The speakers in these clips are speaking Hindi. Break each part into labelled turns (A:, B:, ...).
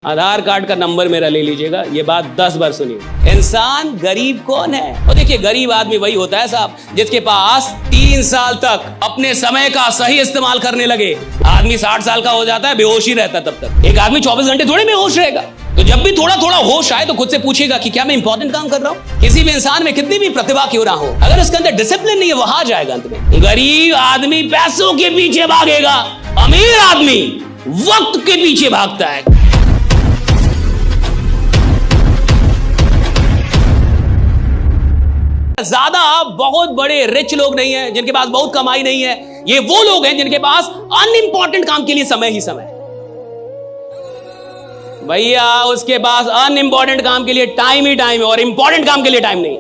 A: आधार कार्ड का नंबर मेरा ले लीजिएगा, ये बात 10 बार सुनिए। इंसान गरीब कौन है? और देखिए, गरीब आदमी वही होता है साहब जिसके पास 3 साल तक अपने समय का सही इस्तेमाल करने लगे। आदमी 60 साल का हो जाता है, बेहोश ही रहता है तब तक। एक आदमी 24 घंटे थोड़े बेहोश रहेगा। तो जब भी थोड़ा थोड़ा होश आए तो खुद से पूछेगा कि क्या मैं इंपॉर्टेंट काम कर रहा हूँ। किसी भी इंसान में कितनी भी प्रतिभा क्यों ना हो, अगर उसके अंदर डिसिप्लिन नहीं है, वो हार जाएगा अंत में। गरीब आदमी पैसों के पीछे भागेगा, अमीर आदमी वक्त के पीछे भागता है। ज्यादा बहुत बड़े रिच लोग नहीं है जिनके पास बहुत कमाई नहीं है, ये वो लोग हैं जिनके पास अनइंपॉर्टेंट काम के लिए समय ही समय। भैया उसके पास अनइंपॉर्टेंट काम के लिए टाइम ही टाइम है और इंपॉर्टेंट काम के लिए टाइम नहीं।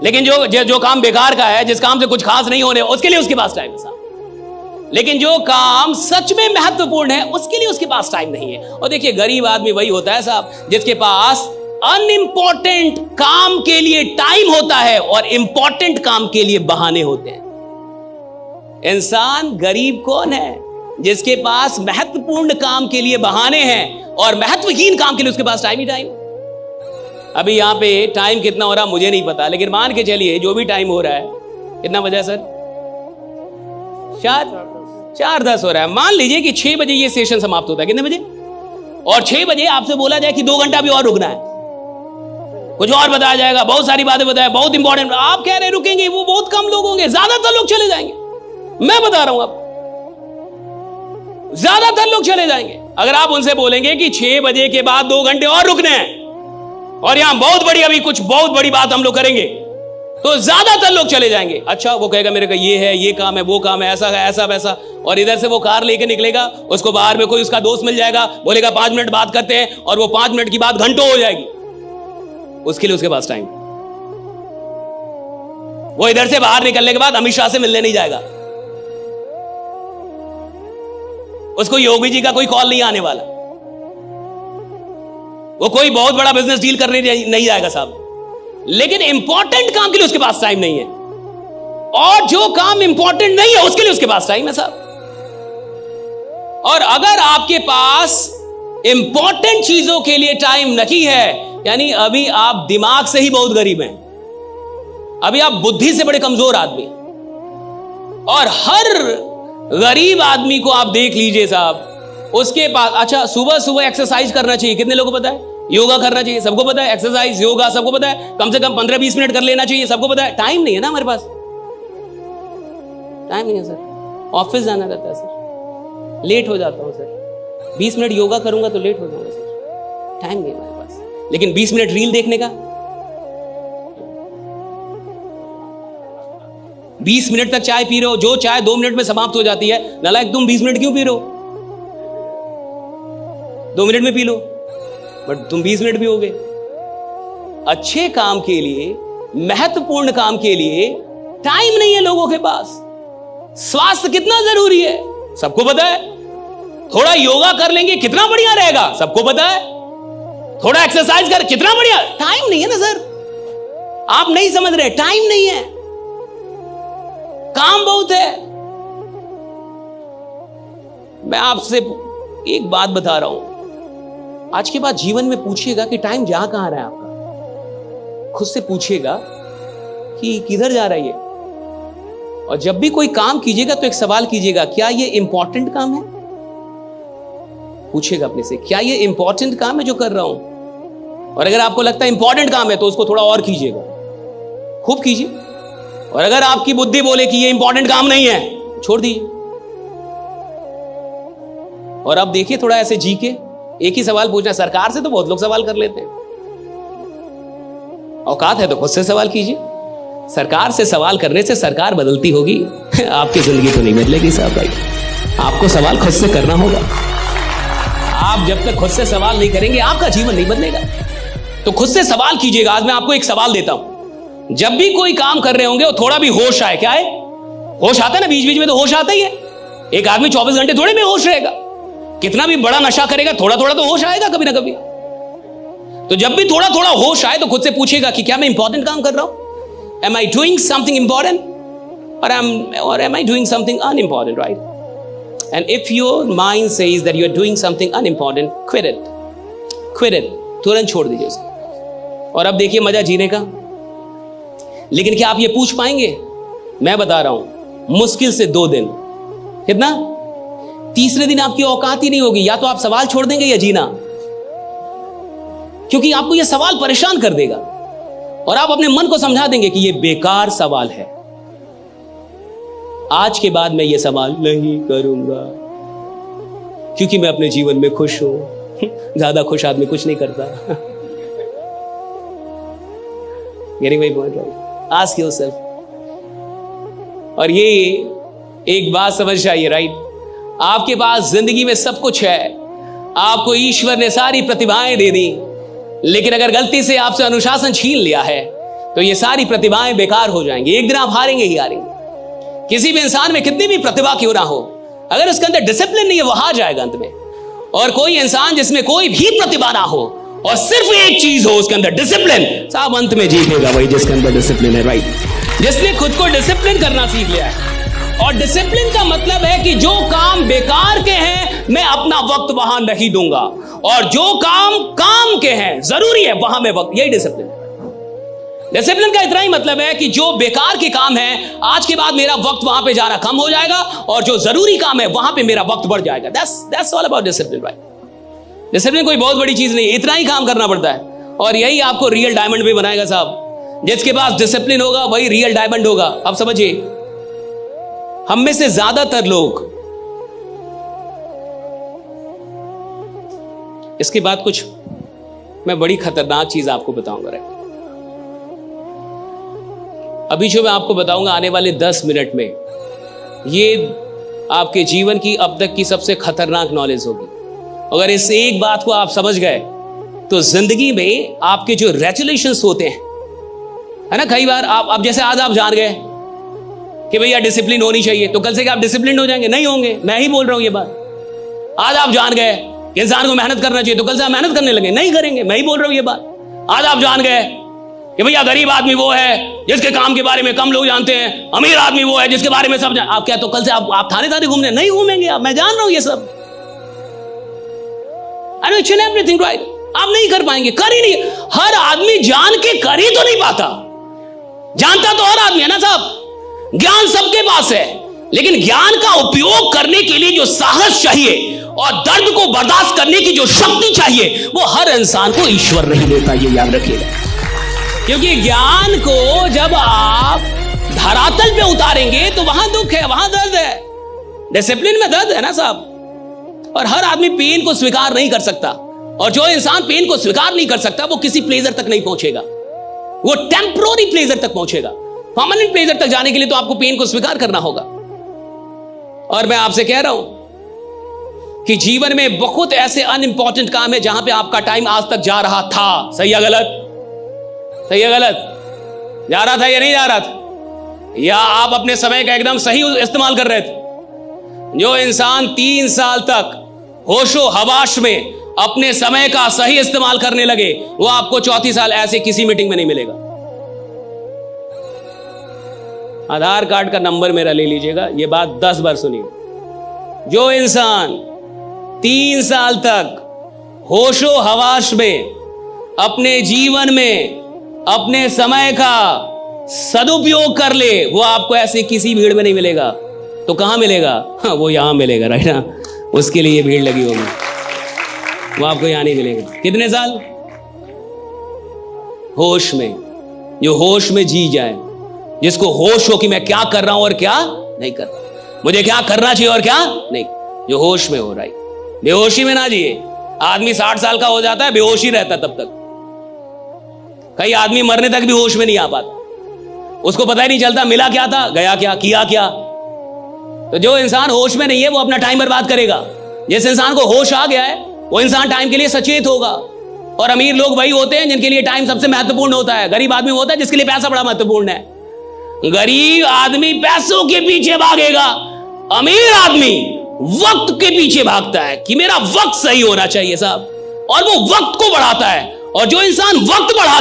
A: लेकिन जो काम बेकार का है, जिस काम से कुछ खास नहीं होने, उसके लिए उसके पास टाइम है साहब। लेकिन जो काम सच में महत्वपूर्ण है उसके लिए उसके पास टाइम नहीं है। और देखिए, गरीब आदमी वही होता है साहब जिसके पास अनइंपॉर्टेंट काम के लिए टाइम होता है और इंपॉर्टेंट काम के लिए बहाने होते हैं। इंसान गरीब कौन है? जिसके पास महत्वपूर्ण काम के लिए बहाने हैं और महत्वहीन काम के लिए उसके पास टाइम ही टाइम। अभी यहां पे टाइम कितना हो रहा मुझे नहीं पता, लेकिन मान के चलिए जो भी टाइम हो रहा है, कितना बजा है सर? 4:10 हो रहा है। मान लीजिए कि 6 बजे ये सेशन समाप्त होता है। कितने बजे? और 6 बजे आपसे बोला जाए कि 2 घंटा भी और रुकना है, कुछ और बताया जाएगा, बहुत सारी बातें बताया, बहुत इंपॉर्टेंट। आप कह रहे रुकेंगे, वो बहुत कम लोग होंगे, ज्यादातर लोग चले जाएंगे। मैं बता रहा हूं आपको, ज्यादातर लोग चले जाएंगे। अगर आप उनसे बोलेंगे कि 6 बजे के बाद 2 घंटे और रुकने हैं और यहां बहुत बड़ी, अभी कुछ बहुत बड़ी बात हम लोग करेंगे, तो ज्यादातर लोग चले जाएंगे। अच्छा, वो कहेगा मेरे का ये है, ये काम है, वो काम है, ऐसा है, ऐसा वैसा। और इधर से वो कार लेके निकलेगा, उसको बाहर में कोई उसका दोस्त मिल जाएगा, बोलेगा 5 मिनट बात करते हैं, और वो 5 मिनट की बात घंटों हो जाएगी। उसके लिए उसके पास टाइम। वो इधर से बाहर निकलने के बाद अमित शाह से मिलने नहीं जाएगा, उसको योगी जी का कोई कॉल नहीं आने वाला, वो कोई बहुत बड़ा बिजनेस डील करने नहीं जाएगा साहब। लेकिन इंपॉर्टेंट काम के लिए उसके पास टाइम नहीं है, और जो काम इंपॉर्टेंट नहीं है उसके लिए उसके पास टाइम है साहब। और अगर आपके पास इंपॉर्टेंट चीजों के लिए टाइम नहीं है, यानी अभी आप दिमाग से ही बहुत गरीब हैं, अभी आप बुद्धि से बड़े कमजोर आदमी। और हर गरीब आदमी को आप देख लीजिए साहब, उसके पास, अच्छा, सुबह सुबह एक्सरसाइज करना चाहिए, कितने लोगों को पता है? योगा करना चाहिए, सबको पता है। एक्सरसाइज, योगा सबको पता है, कम से कम 15-20 मिनट कर लेना चाहिए, सबको पता है। टाइम नहीं है ना हमारे पास, टाइम नहीं है सर। ऑफिस जाना रहता है सर, लेट हो जाता हूं सर। 20 मिनट योगा करूंगा तो लेट हो जाऊंगा सर, टाइम नहीं है हमारे पास। लेकिन 20 मिनट रील देखने का, 20 मिनट तक चाय पी रहे हो, जो चाय 2 मिनट में समाप्त हो जाती है, नालायक तुम 20 मिनट क्यों पी रहे हो? 2 मिनट में पी लो, बट तुम 20 मिनट पियोगे। अच्छे काम के लिए, महत्वपूर्ण काम के लिए टाइम नहीं है लोगों के पास। स्वास्थ्य कितना जरूरी है सबको पता है। थोड़ा योगा कर लेंगे कितना बढ़िया रहेगा, सबको पता है। थोड़ा एक्सरसाइज कर कितना बढ़िया। टाइम नहीं है ना सर, आप नहीं समझ रहे, टाइम नहीं है, काम बहुत है। मैं आपसे एक बात बता रहा हूं, आज के बाद जीवन में पूछिएगा कि टाइम जा कहां रहा है आपका। खुद से पूछिएगा कि किधर जा रही है। और जब भी कोई काम कीजिएगा तो एक सवाल कीजिएगा, क्या ये इंपॉर्टेंट काम है? पूछिएगा अपने से, क्या ये इंपॉर्टेंट काम है जो कर रहा हूं? और अगर आपको लगता है इंपॉर्टेंट काम है तो उसको थोड़ा और कीजिएगा, खूब कीजिए। और अगर आपकी बुद्धि बोले कि ये इंपॉर्टेंट काम नहीं है, छोड़ दीजिए। और अब देखिए, थोड़ा ऐसे जी के एक ही सवाल पूछना। सरकार से तो बहुत लोग सवाल कर लेते हैं, औकात है तो खुद से सवाल कीजिए। सरकार से सवाल करने से सरकार बदलती होगी, आपकी जिंदगी तो नहीं बदलेगी साहब भाई। आपको सवाल खुद से करना होगा। आप जब तक खुद से सवाल नहीं करेंगे आपका जीवन नहीं बदलेगा। तो खुद से सवाल कीजिएगा। आज मैं आपको एक सवाल देता हूं, जब भी कोई काम कर रहे होंगे वो थोड़ा भी होश आए। क्या है? होश आता है ना, बीच बीच में तो होश आता ही है। एक आदमी 24 घंटे थोड़े में होश रहेगा, कितना भी बड़ा नशा करेगा, थोड़ा थोड़ा तो होश आएगा कभी ना कभी। तो जब भी थोड़ा थोड़ा होश आए तो खुद से पूछेगा कि क्या मैं इंपॉर्टेंट काम कर रहा हूं? Am I doing something important or am I doing something unimportant, right? And if your mind says that you are doing something unimportant, quit it. Quit it. तुरंत छोड़ दीजिए उसे। और अब देखिए मजा जीने का। लेकिन क्या आप ये पूछ पाएंगे? मैं बता रहा हूं, मुश्किल से 2 दिन। कितना? तीसरे दिन आपकी औकात ही नहीं होगी, या तो आप सवाल छोड़ देंगे या जीना, क्योंकि आपको यह सवाल परेशान कर देगा और आप अपने मन को समझा देंगे कि यह बेकार सवाल है। आज के बाद मैं यह सवाल नहीं करूंगा, क्योंकि मैं अपने जीवन में खुश हूं। ज्यादा खुश आदमी कुछ नहीं करता। Ask yourself. और ये एक बात समझ आइए, राइट? आपके पास जिंदगी में सब कुछ है, आपको ईश्वर ने सारी प्रतिभाएं दे दी, लेकिन अगर गलती से आपसे अनुशासन छीन लिया है तो ये सारी प्रतिभाएं बेकार हो जाएंगी। एक दिन आप हारेंगे ही हारेंगे। किसी भी इंसान में कितनी भी प्रतिभा क्यों ना हो, अगर उसके अंदर डिसिप्लिन नहीं है, वो हार जाएगा अंत में। और कोई इंसान जिसमें कोई भी प्रतिभा ना हो और सिर्फ एक चीज हो उसके अंदर, डिसिप्लिन, साहब अंत में जीतेगा वही जिसके अंदर डिसिप्लिन है, राइट? जिसने खुद को डिसिप्लिन करना सीख लिया है। और डिसिप्लिन का मतलब है कि जो काम बेकार के हैं मैं अपना वक्त वहां नहीं दूंगा, और जो काम के हैं जरूरी है वहां मैं वक्त, यही डिसिप्लिन है। डिसिप्लिन का इतना ही मतलब है कि जो बेकार के काम है आज के बाद मेरा वक्त वहां पे जाना कम हो जाएगा, और जो जरूरी काम है वहां पे मेरा वक्त बढ़ जाएगा। That's all about discipline, right? Discipline कोई बहुत बड़ी चीज नहीं है, इतना ही काम करना पड़ता है, और यही आपको रियल डायमंड भी बनाएगा साहब। जिसके पास डिसिप्लिन होगा वही रियल डायमंड होगा। अब समझिए, हम में से ज्यादातर लोग, इसके बाद कुछ मैं बड़ी खतरनाक चीज आपको बताऊंगा, राइट? अभी जो मैं आपको बताऊंगा आने वाले 10 मिनट में, ये आपके जीवन की अब तक की सबसे खतरनाक नॉलेज होगी। अगर इस एक बात को आप समझ गए तो जिंदगी में आपके जो रेजुलेशंस होते हैं, है ना, कई बार आप जैसे आज आप जान गए कि भैया डिसिप्लिन होनी चाहिए, तो कल से क्या आप डिसिप्लिन हो जाएंगे? नहीं होंगे। मैं ही बोल रहा हूं ये बात। आज आप जान गए कि इंसान को मेहनत करना चाहिए, तो कल से आप मेहनत करने लगे? नहीं करेंगे। मैं ही बोल रहा हूं ये बात। आज आप जान गए कि भैया गरीब आदमी वो है जिसके काम के बारे में कम लोग जानते हैं, अमीर आदमी वो है जिसके बारे में सब आप क्या, तो कल से आप थाने घूमने नहीं घूमेंगे आप। मैं जान रहा हूं ये सब। I know each and everything, right? आप नहीं कर पाएंगे, कर ही नहीं। हर आदमी जान के कर ही तो नहीं पाता। जानता तो हर आदमी है ना साहब। ज्ञान सबके पास है, लेकिन ज्ञान का उपयोग करने के लिए जो साहस चाहिए और दर्द को बर्दाश्त करने की जो शक्ति चाहिए, वो हर इंसान को ईश्वर नहीं देता, ये याद रखिएगा। क्योंकि ज्ञान को जब आप धरातल पे उतारेंगे तो वहां दुख है, वहां दर्द है। डिसिप्लिन में दर्द है ना साहब। और हर आदमी पेन को स्वीकार नहीं कर सकता, और जो इंसान पेन को स्वीकार नहीं कर सकता वो किसी प्लेजर तक नहीं पहुंचेगा, वो टेम्पररी प्लेजर तक पहुंचेगा। परमानेंट प्लेजर तक जाने के लिए तो आपको पेन को स्वीकार करना होगा। और मैं आपसे कह रहा हूं कि जीवन में बहुत ऐसे अनइंपॉर्टेंट काम है जहां पे आपका टाइम आज तक जा रहा था। सही है गलत? सही है गलत? जा रहा था या नहीं जा रहा था? या आप अपने समय का एकदम सही इस्तेमाल कर रहे थे? जो इंसान 3 साल तक होशो हवाश में अपने समय का सही इस्तेमाल करने लगे, वो आपको 34 साल ऐसे किसी मीटिंग में नहीं मिलेगा। आधार कार्ड का नंबर मेरा ले लीजिएगा, ये बात 10 बार सुनिए। जो इंसान 3 साल तक होशो हवाश में अपने जीवन में अपने समय का सदुपयोग कर ले, वो आपको ऐसे किसी भीड़ में नहीं मिलेगा। तो कहां मिलेगा? हाँ, वो यहां मिलेगा, राइट ना? उसके लिए भीड़ लगी होगी, वो आपको यहां नहीं मिलेगा। कितने साल? होश में। जो होश में जी जाए, जिसको होश हो कि मैं क्या कर रहा हूं और क्या नहीं कर रहा, मुझे क्या करना चाहिए और क्या नहीं, जो होश में हो, राइट? बेहोशी में ना जिए। आदमी 60 साल का हो जाता है, बेहोश ही रहता तब तक। कई आदमी मरने तक भी होश में नहीं आ पाता, उसको पता ही नहीं चलता मिला क्या था, गया क्या, किया क्या। तो जो इंसान होश में नहीं है वो अपना टाइम बर्बाद करेगा। जिस इंसान को होश आ गया है वो इंसान टाइम के लिए सचेत होगा। और अमीर लोग वही होते हैं जिनके लिए टाइम सबसे महत्वपूर्ण होता है। गरीब आदमी होता है जिसके लिए पैसा बड़ा महत्वपूर्ण है। गरीब आदमी पैसों के पीछे भागेगा, अमीर आदमी वक्त के पीछे भागता है कि मेरा वक्त सही होना चाहिए साहब, और वो वक्त को बढ़ाता है। और जो इंसान वक्त बढ़ा